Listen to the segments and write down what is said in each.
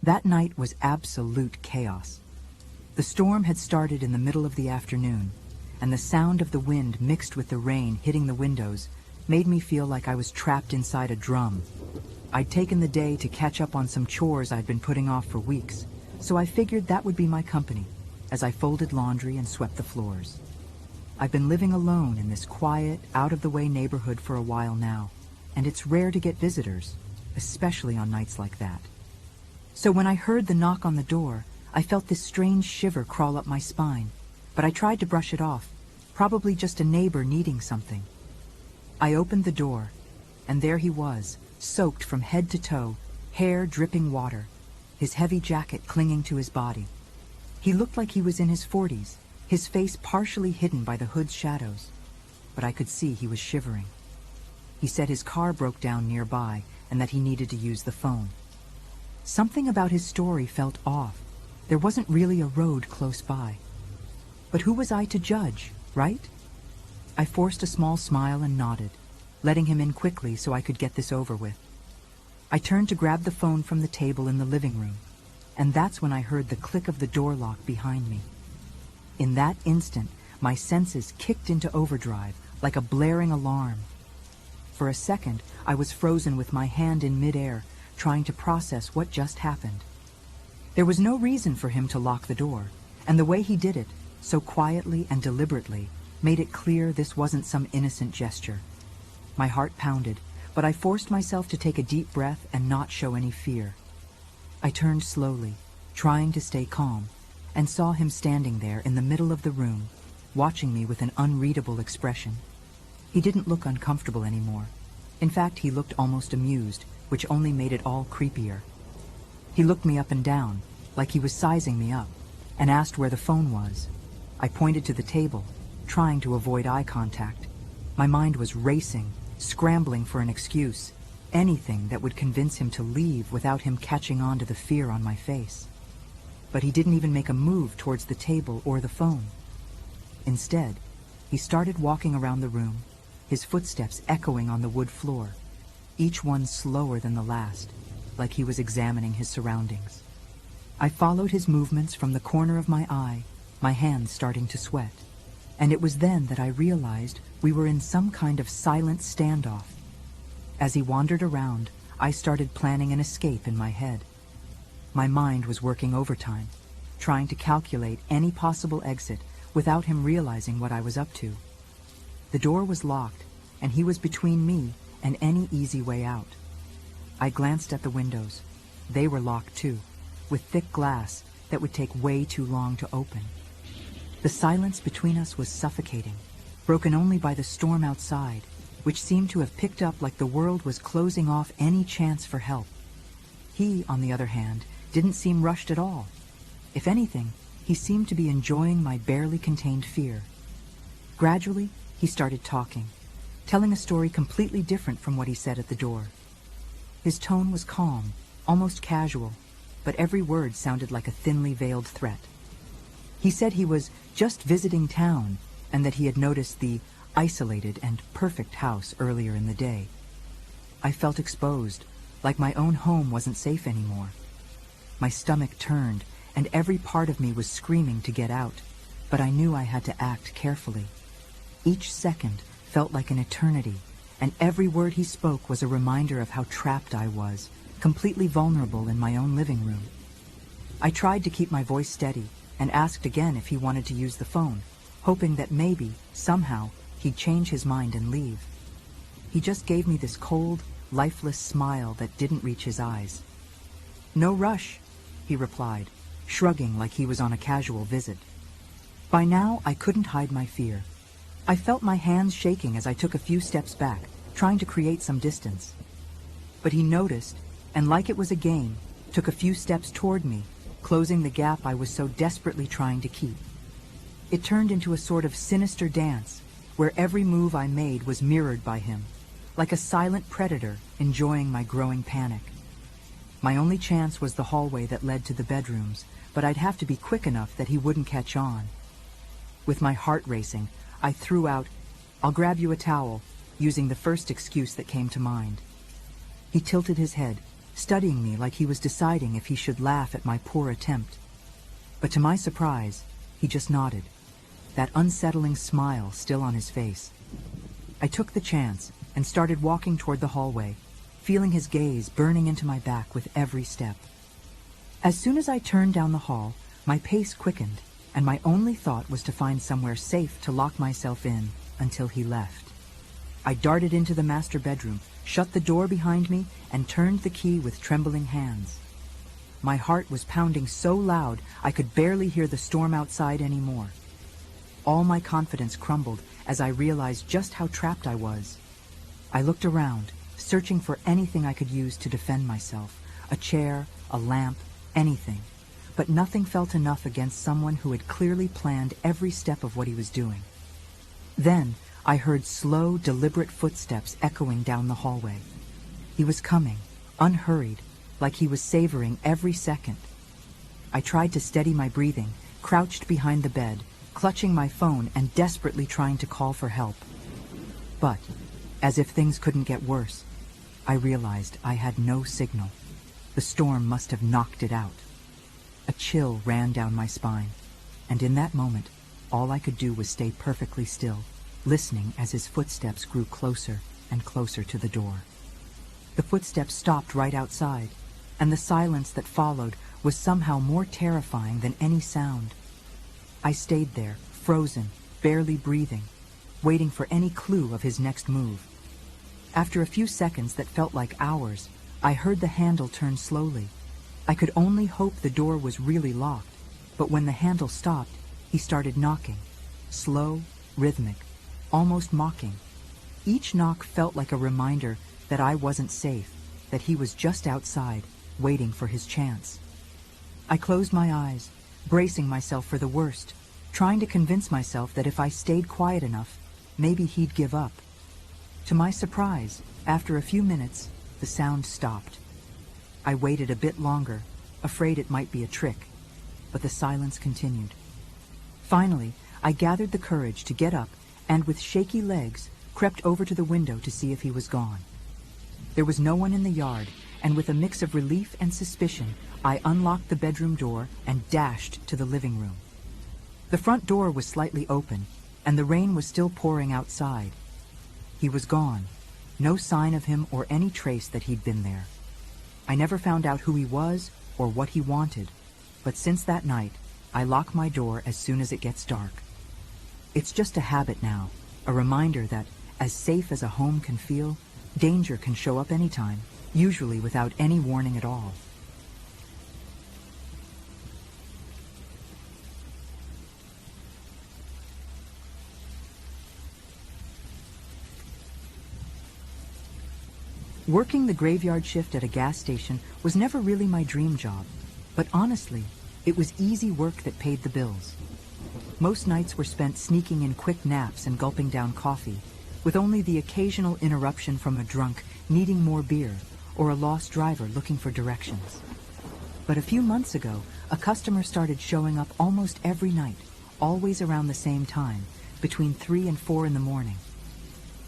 That night was absolute chaos. The storm had started in the middle of the afternoon, and the sound of the wind mixed with the rain hitting the windows made me feel like I was trapped inside a drum. I'd taken the day to catch up on some chores I'd been putting off for weeks, so I figured that would be my company as I folded laundry and swept the floors. I've been living alone in this quiet, out-of-the-way neighborhood for a while now, and it's rare to get visitors, especially on nights like that. So when I heard the knock on the door, I felt this strange shiver crawl up my spine, but I tried to brush it off, probably just a neighbor needing something. I opened the door, and there he was, soaked from head to toe, hair dripping water, his heavy jacket clinging to his body. He looked like he was in his 40s, his face partially hidden by the hood's shadows, but I could see he was shivering. He said his car broke down nearby and that he needed to use the phone. Something about his story felt off. There wasn't really a road close by. But who was I to judge, right? I forced a small smile and nodded, letting him in quickly so I could get this over with. I turned to grab the phone from the table in the living room, and that's when I heard the click of the door lock behind me. In that instant, my senses kicked into overdrive like a blaring alarm. For a second, I was frozen with my hand in midair, trying to process what just happened. There was no reason for him to lock the door, and the way he did it, so quietly and deliberately, made it clear this wasn't some innocent gesture. My heart pounded, but I forced myself to take a deep breath and not show any fear. I turned slowly, trying to stay calm, and saw him standing there in the middle of the room, watching me with an unreadable expression. He didn't look uncomfortable anymore. In fact, he looked almost amused, which only made it all creepier. He looked me up and down, like he was sizing me up, and asked where the phone was. I pointed to the table, trying to avoid eye contact. My mind was racing, scrambling for an excuse, anything that would convince him to leave without him catching on to the fear on my face. But he didn't even make a move towards the table or the phone. Instead, he started walking around the room, his footsteps echoing on the wood floor, each one slower than the last, like he was examining his surroundings. I followed his movements from the corner of my eye, my hands starting to sweat, and it was then that I realized we were in some kind of silent standoff. As he wandered around, I started planning an escape in my head. My mind was working overtime, trying to calculate any possible exit without him realizing what I was up to. The door was locked, and he was between me and any easy way out. I glanced at the windows. They were locked too, with thick glass that would take way too long to open. The silence between us was suffocating, broken only by the storm outside, which seemed to have picked up like the world was closing off any chance for help. He, on the other hand, didn't seem rushed at all. If anything, he seemed to be enjoying my barely contained fear. Gradually, he started talking, telling a story completely different from what he said at the door. His tone was calm, almost casual, but every word sounded like a thinly veiled threat. He said he was just visiting town and that he had noticed the isolated and perfect house earlier in the day. I felt exposed, like my own home wasn't safe anymore. My stomach turned, and every part of me was screaming to get out, but I knew I had to act carefully. Each second felt like an eternity, and every word he spoke was a reminder of how trapped I was, completely vulnerable in my own living room. I tried to keep my voice steady and asked again if he wanted to use the phone, hoping that maybe, somehow, he'd change his mind and leave. He just gave me this cold, lifeless smile that didn't reach his eyes. "No rush," he replied, shrugging like he was on a casual visit. By now, I couldn't hide my fear. I felt my hands shaking as I took a few steps back, trying to create some distance. But he noticed, and like it was a game, took a few steps toward me, closing the gap I was so desperately trying to keep. It turned into a sort of sinister dance, where every move I made was mirrored by him, like a silent predator enjoying my growing panic. My only chance was the hallway that led to the bedrooms, but I'd have to be quick enough that he wouldn't catch on. With my heart racing, I threw out, "I'll grab you a towel," using the first excuse that came to mind. He tilted his head, studying me like he was deciding if he should laugh at my poor attempt. But to my surprise, he just nodded, that unsettling smile still on his face. I took the chance and started walking toward the hallway, feeling his gaze burning into my back with every step. As soon as I turned down the hall, my pace quickened, and my only thought was to find somewhere safe to lock myself in until he left. I darted into the master bedroom, shut the door behind me, and turned the key with trembling hands. My heart was pounding so loud I could barely hear the storm outside anymore. All my confidence crumbled as I realized just how trapped I was. I looked around, searching for anything I could use to defend myself, a chair, a lamp, anything. But nothing felt enough against someone who had clearly planned every step of what he was doing. Then I heard slow, deliberate footsteps echoing down the hallway. He was coming, unhurried, like he was savoring every second. I tried to steady my breathing, crouched behind the bed, clutching my phone and desperately trying to call for help. But, as if things couldn't get worse, I realized I had no signal. The storm must have knocked it out. A chill ran down my spine, and in that moment, all I could do was stay perfectly still, listening as his footsteps grew closer and closer to the door. The footsteps stopped right outside, and the silence that followed was somehow more terrifying than any sound. I stayed there, frozen, barely breathing, waiting for any clue of his next move. After a few seconds that felt like hours, I heard the handle turn slowly. I could only hope the door was really locked, but when the handle stopped, he started knocking, slow, rhythmic, almost mocking. Each knock felt like a reminder that I wasn't safe, that he was just outside, waiting for his chance. I closed my eyes, bracing myself for the worst, trying to convince myself that if I stayed quiet enough, maybe he'd give up. To my surprise, after a few minutes, the sound stopped. I waited a bit longer, afraid it might be a trick, but the silence continued. Finally, I gathered the courage to get up and, with shaky legs, crept over to the window to see if he was gone. There was no one in the yard, and with a mix of relief and suspicion, I unlocked the bedroom door and dashed to the living room. The front door was slightly open, and the rain was still pouring outside. He was gone, no sign of him or any trace that he'd been there. I never found out who he was or what he wanted, but since that night, I lock my door as soon as it gets dark. It's just a habit now, a reminder that, as safe as a home can feel, danger can show up anytime, usually without any warning at all. Working the graveyard shift at a gas station was never really my dream job, but honestly, it was easy work that paid the bills. Most nights were spent sneaking in quick naps and gulping down coffee, with only the occasional interruption from a drunk needing more beer or a lost driver looking for directions. But a few months ago, a customer started showing up almost every night, always around the same time, between 3 and 4 in the morning.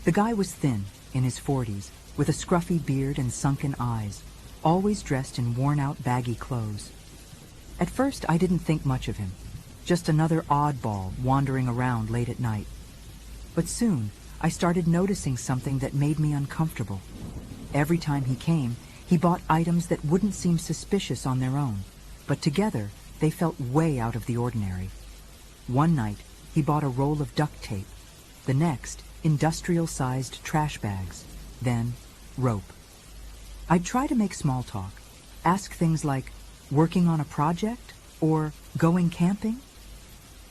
The guy was thin, in his 40s, with a scruffy beard and sunken eyes, always dressed in worn-out baggy clothes. At first, I didn't think much of him, just another oddball wandering around late at night. But soon, I started noticing something that made me uncomfortable. Every time he came, he bought items that wouldn't seem suspicious on their own, but together, they felt way out of the ordinary. One night, he bought a roll of duct tape. The next, industrial-sized trash bags. Then, rope. I'd try to make small talk, ask things like, working on a project? Or going camping?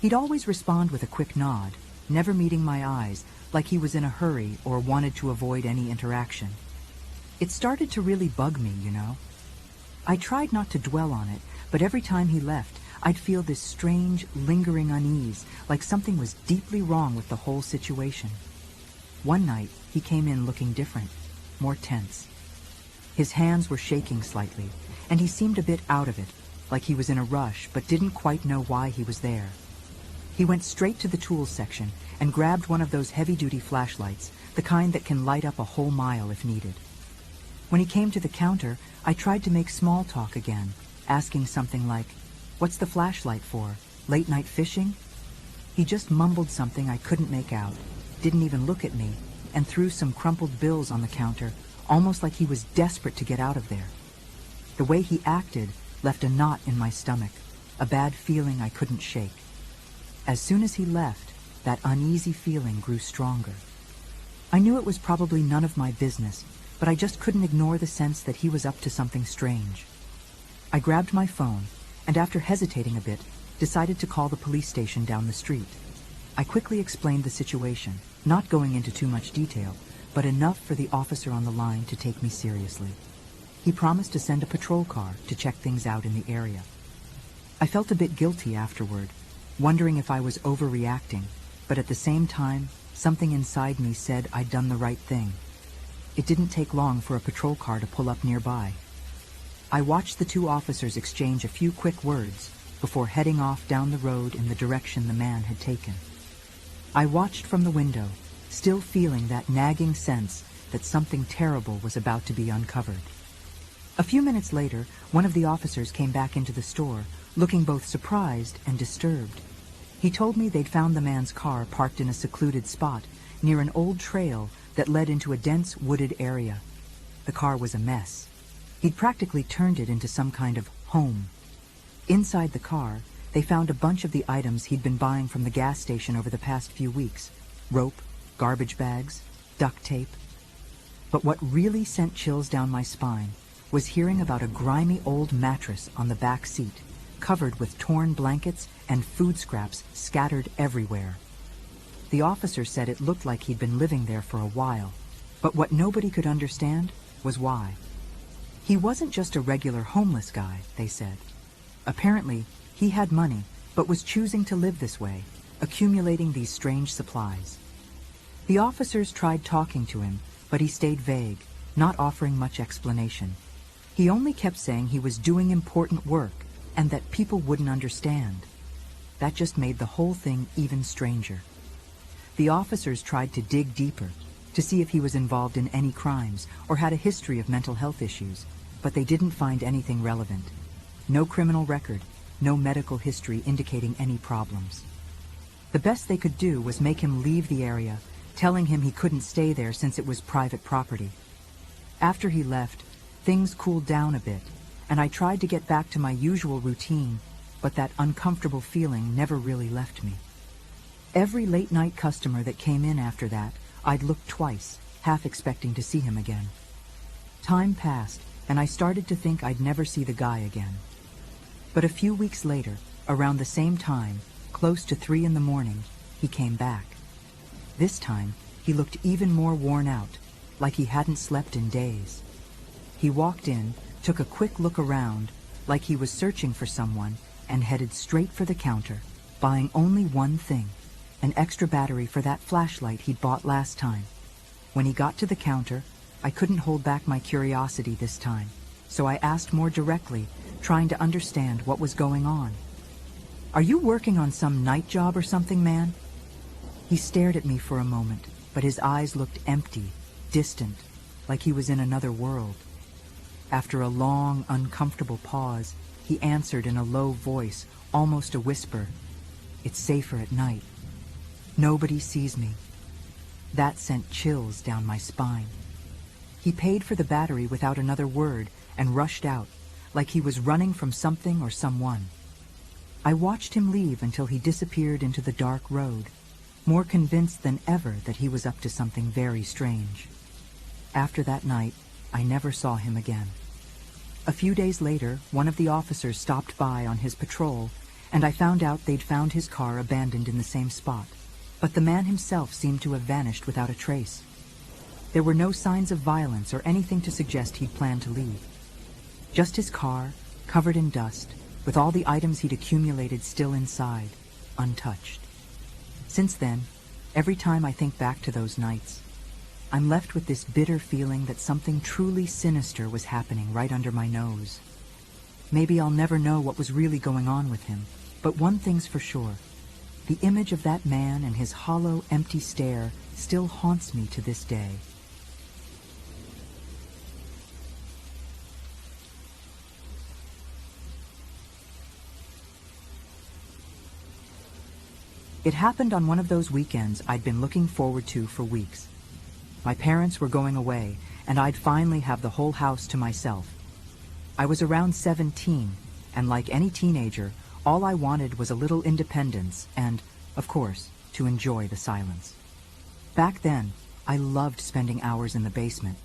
He'd always respond with a quick nod, never meeting my eyes, like he was in a hurry or wanted to avoid any interaction. It started to really bug me, you know. I tried not to dwell on it, but every time he left, I'd feel this strange, lingering unease, like something was deeply wrong with the whole situation. One night, he came in looking different, more tense. His hands were shaking slightly, and he seemed a bit out of it, like he was in a rush but didn't quite know why he was there. He went straight to the tools section and grabbed one of those heavy-duty flashlights, the kind that can light up a whole mile if needed. When he came to the counter, I tried to make small talk again, asking something like, "What's the flashlight for? Late night fishing?" He just mumbled something I couldn't make out, didn't even look at me, and threw some crumpled bills on the counter, almost like he was desperate to get out of there. The way he acted left a knot in my stomach, a bad feeling I couldn't shake. As soon as he left, that uneasy feeling grew stronger. I knew it was probably none of my business, but I just couldn't ignore the sense that he was up to something strange. I grabbed my phone, and after hesitating a bit, decided to call the police station down the street. I quickly explained the situation, not going into too much detail, but enough for the officer on the line to take me seriously. He promised to send a patrol car to check things out in the area. I felt a bit guilty afterward, wondering if I was overreacting, but at the same time, something inside me said I'd done the right thing. It didn't take long for a patrol car to pull up nearby. I watched the two officers exchange a few quick words before heading off down the road in the direction the man had taken. I watched from the window, still feeling that nagging sense that something terrible was about to be uncovered. A few minutes later, one of the officers came back into the store, looking both surprised and disturbed. He told me they'd found the man's car parked in a secluded spot near an old trail that led into a dense wooded area. The car was a mess. He'd practically turned it into some kind of home. Inside the car, they found a bunch of the items he'd been buying from the gas station over the past few weeks: rope, garbage bags, duct tape. But what really sent chills down my spine was hearing about a grimy old mattress on the back seat, covered with torn blankets and food scraps scattered everywhere. The officer said it looked like he'd been living there for a while, but what nobody could understand was why. He wasn't just a regular homeless guy, they said. Apparently, he had money, but was choosing to live this way, accumulating these strange supplies. The officers tried talking to him, but he stayed vague, not offering much explanation. He only kept saying he was doing important work and that people wouldn't understand. That just made the whole thing even stranger. The officers tried to dig deeper, to see if he was involved in any crimes or had a history of mental health issues, but they didn't find anything relevant. No criminal record, no medical history indicating any problems. The best they could do was make him leave the area, telling him he couldn't stay there since it was private property. After he left, things cooled down a bit, and I tried to get back to my usual routine, but that uncomfortable feeling never really left me. Every late-night customer that came in after that, I'd look twice, half expecting to see him again. Time passed, and I started to think I'd never see the guy again. But a few weeks later, around the same time, close to 3 in the morning, he came back. This time, he looked even more worn out, like he hadn't slept in days. He walked in, took a quick look around, like he was searching for someone, and headed straight for the counter, buying only one thing: an extra battery for that flashlight he'd bought last time. When he got to the counter, I couldn't hold back my curiosity this time, so I asked more directly, trying to understand what was going on. "Are you working on some night job or something, man?" He stared at me for a moment, but his eyes looked empty, distant, like he was in another world. After a long, uncomfortable pause, he answered in a low voice, almost a whisper, "It's safer at night. Nobody sees me." That sent chills down my spine. He paid for the battery without another word and rushed out, like he was running from something or someone. I watched him leave until he disappeared into the dark road, more convinced than ever that he was up to something very strange. After that night, I never saw him again. A few days later, one of the officers stopped by on his patrol, and I found out they'd found his car abandoned in the same spot, but the man himself seemed to have vanished without a trace. There were no signs of violence or anything to suggest he'd planned to leave. Just his car, covered in dust, with all the items he'd accumulated still inside, untouched. Since then, every time I think back to those nights, I'm left with this bitter feeling that something truly sinister was happening right under my nose. Maybe I'll never know what was really going on with him, but one thing's for sure. The image of that man and his hollow, empty stare still haunts me to this day. It happened on one of those weekends I'd been looking forward to for weeks. My parents were going away, and I'd finally have the whole house to myself. I was around 17, and like any teenager, all I wanted was a little independence and, of course, to enjoy the silence. Back then, I loved spending hours in the basement.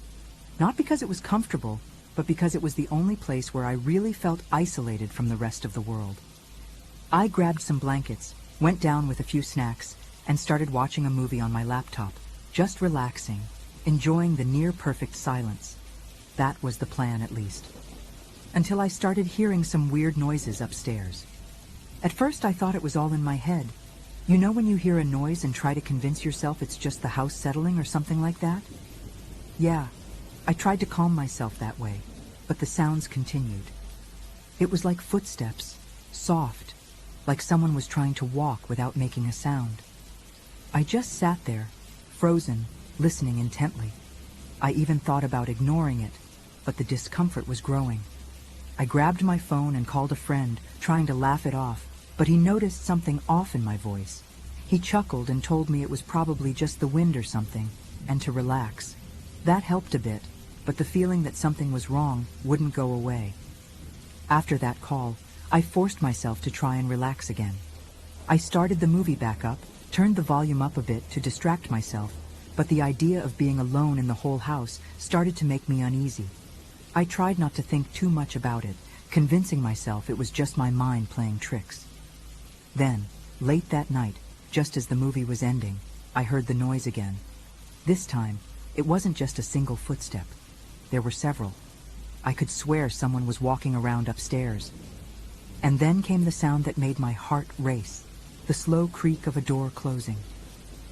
Not because it was comfortable, but because it was the only place where I really felt isolated from the rest of the world. I grabbed some blankets, went down with a few snacks, and started watching a movie on my laptop, just relaxing, enjoying the near-perfect silence. That was the plan, at least. Until I started hearing some weird noises upstairs. At first I thought it was all in my head. You know when you hear a noise and try to convince yourself it's just the house settling or something like that? Yeah, I tried to calm myself that way, but the sounds continued. It was like footsteps, soft, like someone was trying to walk without making a sound. I just sat there, frozen, listening intently. I even thought about ignoring it, but the discomfort was growing. I grabbed my phone and called a friend, trying to laugh it off, but he noticed something off in my voice. He chuckled and told me it was probably just the wind or something, and to relax. That helped a bit, but the feeling that something was wrong wouldn't go away. After that call, I forced myself to try and relax again. I started the movie back up, turned the volume up a bit to distract myself, but the idea of being alone in the whole house started to make me uneasy. I tried not to think too much about it, convincing myself it was just my mind playing tricks. Then, late that night, just as the movie was ending, I heard the noise again. This time, it wasn't just a single footstep. There were several. I could swear someone was walking around upstairs. And then came the sound that made my heart race, the slow creak of a door closing.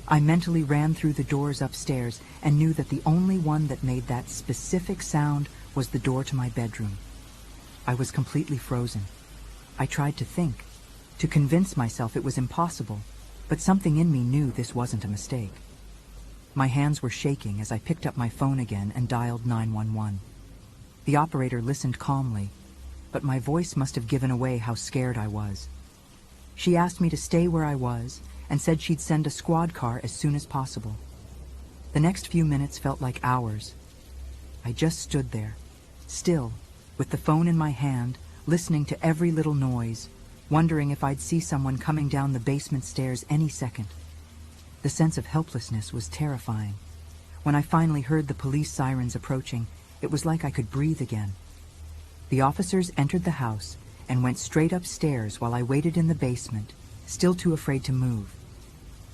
I mentally ran through the doors upstairs and knew that the only one that made that specific sound was the door to my bedroom. I was completely frozen. I tried to think, to convince myself it was impossible, but something in me knew this wasn't a mistake. My hands were shaking as I picked up my phone again and dialed 911. The operator listened calmly, but my voice must have given away how scared I was. She asked me to stay where I was and said she'd send a squad car as soon as possible. The next few minutes felt like hours. I just stood there, still, with the phone in my hand, listening to every little noise, wondering if I'd see someone coming down the basement stairs any second. The sense of helplessness was terrifying. When I finally heard the police sirens approaching, it was like I could breathe again. The officers entered the house and went straight upstairs while I waited in the basement, still too afraid to move.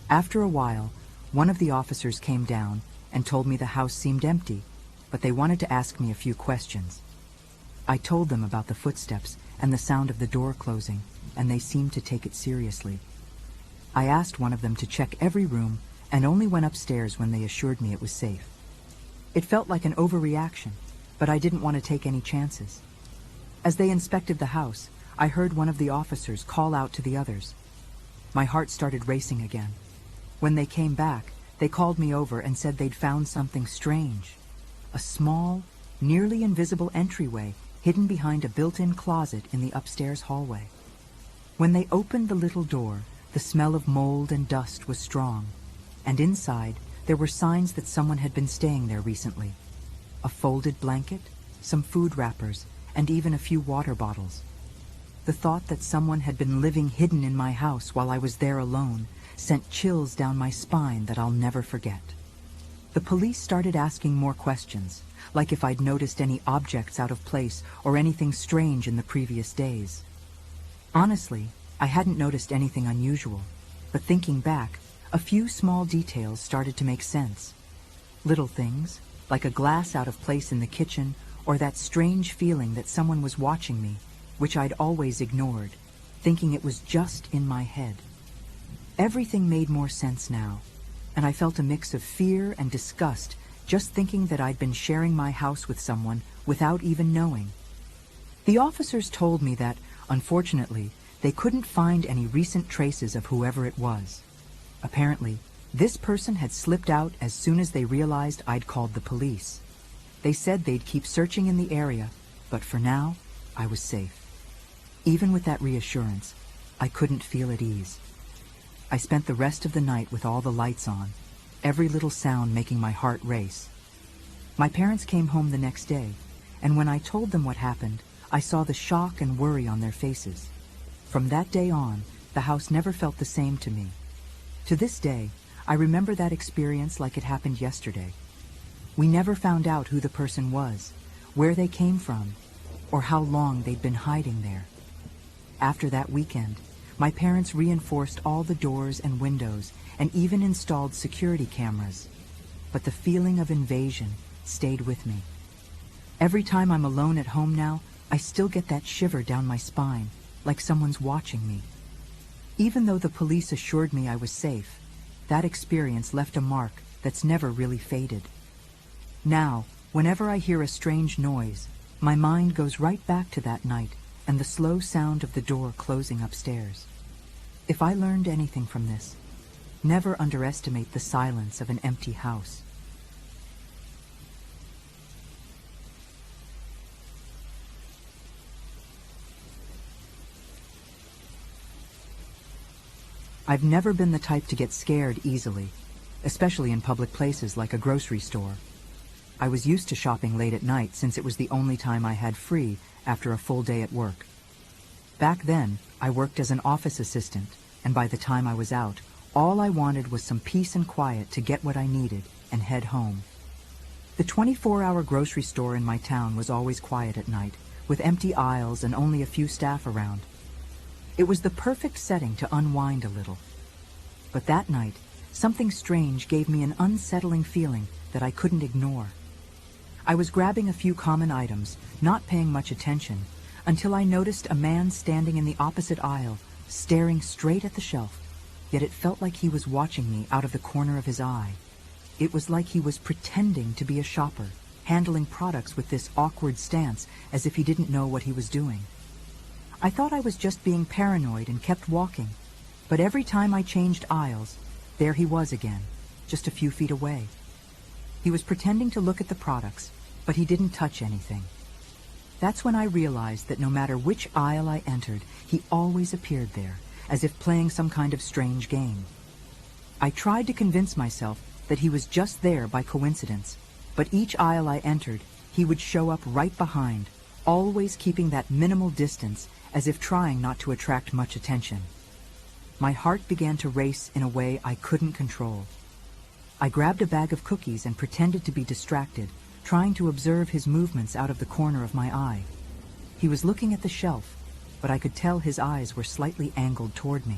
After a while, one of the officers came down and told me the house seemed empty, but they wanted to ask me a few questions. I told them about the footsteps and the sound of the door closing, and they seemed to take it seriously. I asked one of them to check every room and only went upstairs when they assured me it was safe. It felt like an overreaction, but I didn't want to take any chances. As they inspected the house, I heard one of the officers call out to the others. My heart started racing again. When they came back, they called me over and said they'd found something strange. A small, nearly invisible entryway hidden behind a built-in closet in the upstairs hallway. When they opened the little door, the smell of mold and dust was strong, and inside there were signs that someone had been staying there recently. A folded blanket, some food wrappers, and even a few water bottles. The thought that someone had been living hidden in my house while I was there alone sent chills down my spine that I'll never forget. The police started asking more questions, like if I'd noticed any objects out of place or anything strange in the previous days. Honestly, I hadn't noticed anything unusual, but thinking back, a few small details started to make sense. Little things, like a glass out of place in the kitchen, or that strange feeling that someone was watching me, which I'd always ignored, thinking it was just in my head. Everything made more sense now, and I felt a mix of fear and disgust just thinking that I'd been sharing my house with someone without even knowing. The officers told me that, unfortunately, they couldn't find any recent traces of whoever it was. Apparently, this person had slipped out as soon as they realized I'd called the police. They said they'd keep searching in the area, but for now, I was safe. Even with that reassurance, I couldn't feel at ease. I spent the rest of the night with all the lights on, every little sound making my heart race. My parents came home the next day, and when I told them what happened, I saw the shock and worry on their faces. From that day on, the house never felt the same to me. To this day, I remember that experience like it happened yesterday. We never found out who the person was, where they came from, or how long they'd been hiding there. After that weekend, my parents reinforced all the doors and windows and even installed security cameras. But the feeling of invasion stayed with me. Every time I'm alone at home now, I still get that shiver down my spine, like someone's watching me. Even though the police assured me I was safe, that experience left a mark that's never really faded. Now, whenever I hear a strange noise, my mind goes right back to that night and the slow sound of the door closing upstairs. If I learned anything from this, never underestimate the silence of an empty house. I've never been the type to get scared easily, especially in public places like a grocery store. I was used to shopping late at night since it was the only time I had free after a full day at work. Back then, I worked as an office assistant, and by the time I was out, all I wanted was some peace and quiet to get what I needed and head home. The 24-hour grocery store in my town was always quiet at night, with empty aisles and only a few staff around. It was the perfect setting to unwind a little. But that night, something strange gave me an unsettling feeling that I couldn't ignore. I was grabbing a few common items, not paying much attention, until I noticed a man standing in the opposite aisle, staring straight at the shelf, yet it felt like he was watching me out of the corner of his eye. It was like he was pretending to be a shopper, handling products with this awkward stance as if he didn't know what he was doing. I thought I was just being paranoid and kept walking, but every time I changed aisles, there he was again, just a few feet away. He was pretending to look at the products, but he didn't touch anything. That's when I realized that no matter which aisle I entered, he always appeared there, as if playing some kind of strange game. I tried to convince myself that he was just there by coincidence, but each aisle I entered, he would show up right behind, always keeping that minimal distance as if trying not to attract much attention. My heart began to race in a way I couldn't control. I grabbed a bag of cookies and pretended to be distracted, trying to observe his movements out of the corner of my eye. He was looking at the shelf, but I could tell his eyes were slightly angled toward me.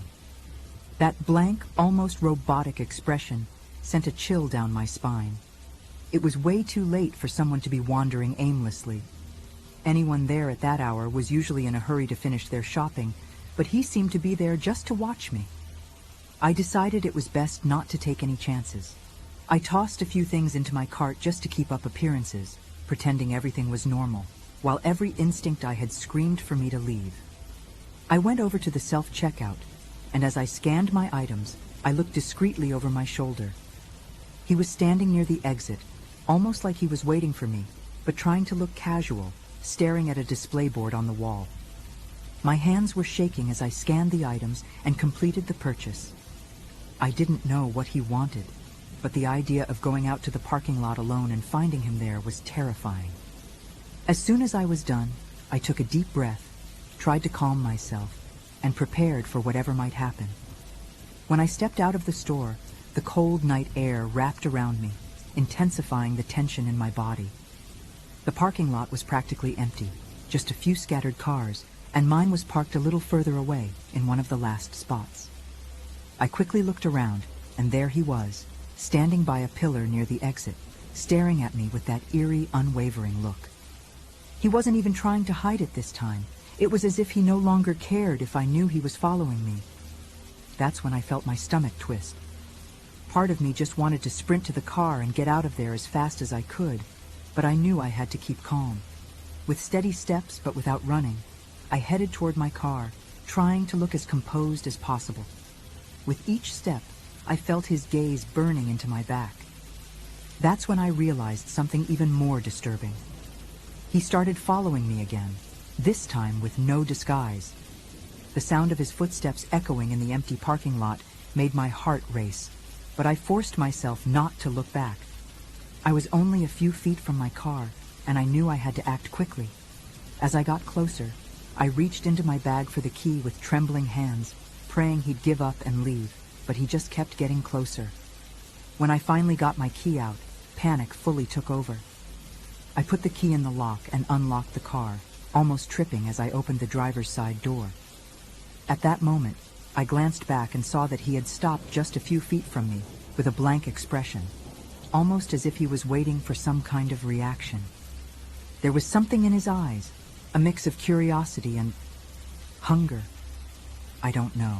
That blank, almost robotic expression sent a chill down my spine. It was way too late for someone to be wandering aimlessly. Anyone there at that hour was usually in a hurry to finish their shopping, but he seemed to be there just to watch me. I decided it was best not to take any chances. I tossed a few things into my cart just to keep up appearances, pretending everything was normal, while every instinct I had screamed for me to leave. I went over to the self-checkout, and as I scanned my items, I looked discreetly over my shoulder. He was standing near the exit, almost like he was waiting for me, but trying to look casual, staring at a display board on the wall. My hands were shaking as I scanned the items and completed the purchase. I didn't know what he wanted, but the idea of going out to the parking lot alone and finding him there was terrifying. As soon as I was done, I took a deep breath, tried to calm myself, and prepared for whatever might happen. When I stepped out of the store, the cold night air wrapped around me, intensifying the tension in my body. The parking lot was practically empty, just a few scattered cars, and mine was parked a little further away in one of the last spots. I quickly looked around, and there he was, standing by a pillar near the exit, staring at me with that eerie, unwavering look. He wasn't even trying to hide it this time. It was as if he no longer cared if I knew he was following me. That's when I felt my stomach twist. Part of me just wanted to sprint to the car and get out of there as fast as I could, but I knew I had to keep calm. With steady steps, but without running, I headed toward my car, trying to look as composed as possible. With each step, I felt his gaze burning into my back. That's when I realized something even more disturbing. He started following me again, this time with no disguise. The sound of his footsteps echoing in the empty parking lot made my heart race, but I forced myself not to look back. I was only a few feet from my car, and I knew I had to act quickly. As I got closer, I reached into my bag for the key with trembling hands, praying he'd give up and leave, but he just kept getting closer. When I finally got my key out, panic fully took over. I put the key in the lock and unlocked the car, almost tripping as I opened the driver's side door. At that moment, I glanced back and saw that he had stopped just a few feet from me, with a blank expression, almost as if he was waiting for some kind of reaction. There was something in his eyes, a mix of curiosity and hunger. I don't know,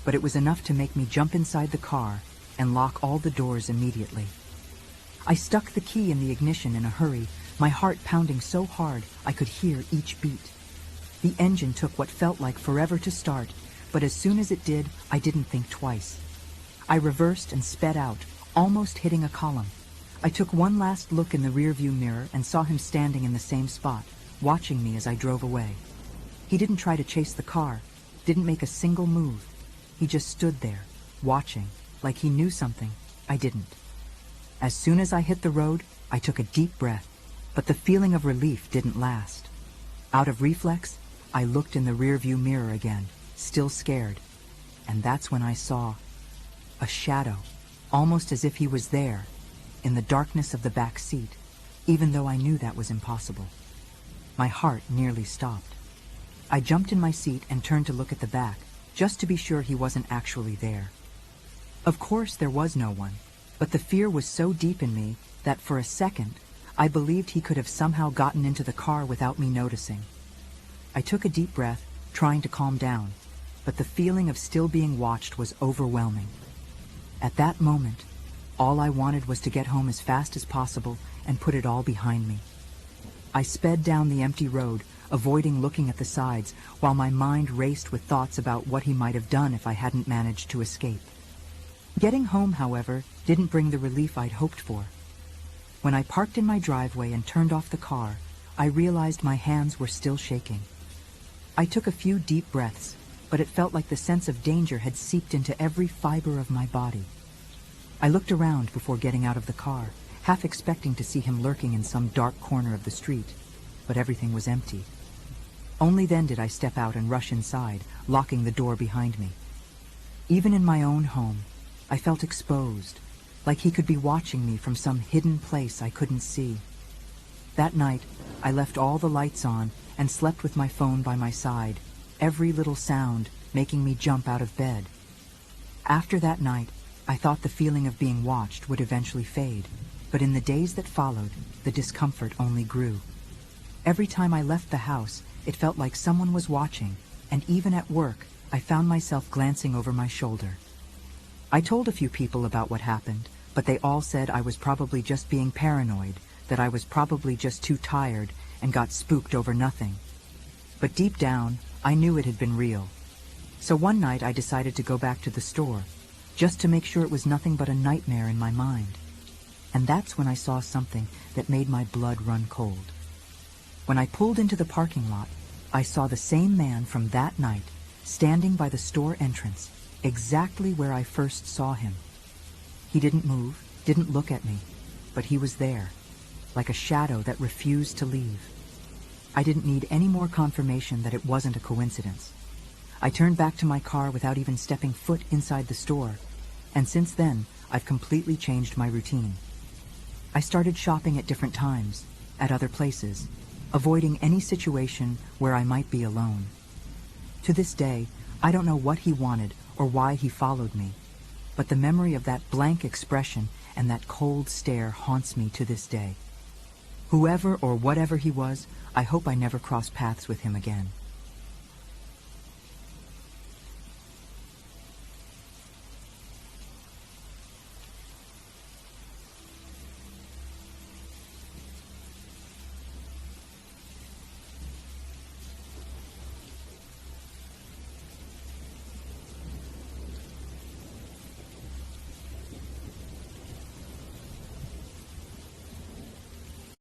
but it was enough to make me jump inside the car and lock all the doors immediately. I stuck the key in the ignition in a hurry, my heart pounding so hard I could hear each beat. The engine took what felt like forever to start, but as soon as it did, I didn't think twice. I reversed and sped out, almost hitting a column. I took one last look in the rearview mirror and saw him standing in the same spot, watching me as I drove away. He didn't try to chase the car, didn't make a single move. He just stood there, watching, like he knew something I didn't. As soon as I hit the road, I took a deep breath, but the feeling of relief didn't last. Out of reflex, I looked in the rearview mirror again, still scared, and that's when I saw a shadow, almost as if he was there, in the darkness of the back seat, even though I knew that was impossible. My heart nearly stopped. I jumped in my seat and turned to look at the back, just to be sure he wasn't actually there. Of course there was no one, but the fear was so deep in me that for a second, I believed he could have somehow gotten into the car without me noticing. I took a deep breath, trying to calm down, but the feeling of still being watched was overwhelming. At that moment, all I wanted was to get home as fast as possible and put it all behind me. I sped down the empty road, avoiding looking at the sides, while my mind raced with thoughts about what he might have done if I hadn't managed to escape. Getting home, however, didn't bring the relief I'd hoped for. When I parked in my driveway and turned off the car, I realized my hands were still shaking. I took a few deep breaths, but it felt like the sense of danger had seeped into every fiber of my body. I looked around before getting out of the car, half expecting to see him lurking in some dark corner of the street, but everything was empty. Only then did I step out and rush inside, locking the door behind me. Even in my own home, I felt exposed, like he could be watching me from some hidden place I couldn't see. That night, I left all the lights on and slept with my phone by my side, every little sound making me jump out of bed. After that night, I thought the feeling of being watched would eventually fade, but in the days that followed, the discomfort only grew. Every time I left the house, it felt like someone was watching, and even at work, I found myself glancing over my shoulder. I told a few people about what happened, but they all said I was probably just being paranoid, that I was probably just too tired and got spooked over nothing. But deep down, I knew it had been real. So one night I decided to go back to the store, just to make sure it was nothing but a nightmare in my mind. And that's when I saw something that made my blood run cold. When I pulled into the parking lot, I saw the same man from that night standing by the store entrance, exactly where I first saw him. He didn't move, didn't look at me, but he was there, like a shadow that refused to leave. I didn't need any more confirmation that it wasn't a coincidence. I turned back to my car without even stepping foot inside the store, and since then, I've completely changed my routine. I started shopping at different times, at other places, avoiding any situation where I might be alone. To this day, I don't know what he wanted or why he followed me, but the memory of that blank expression and that cold stare haunts me to this day. Whoever or whatever he was, I hope I never cross paths with him again.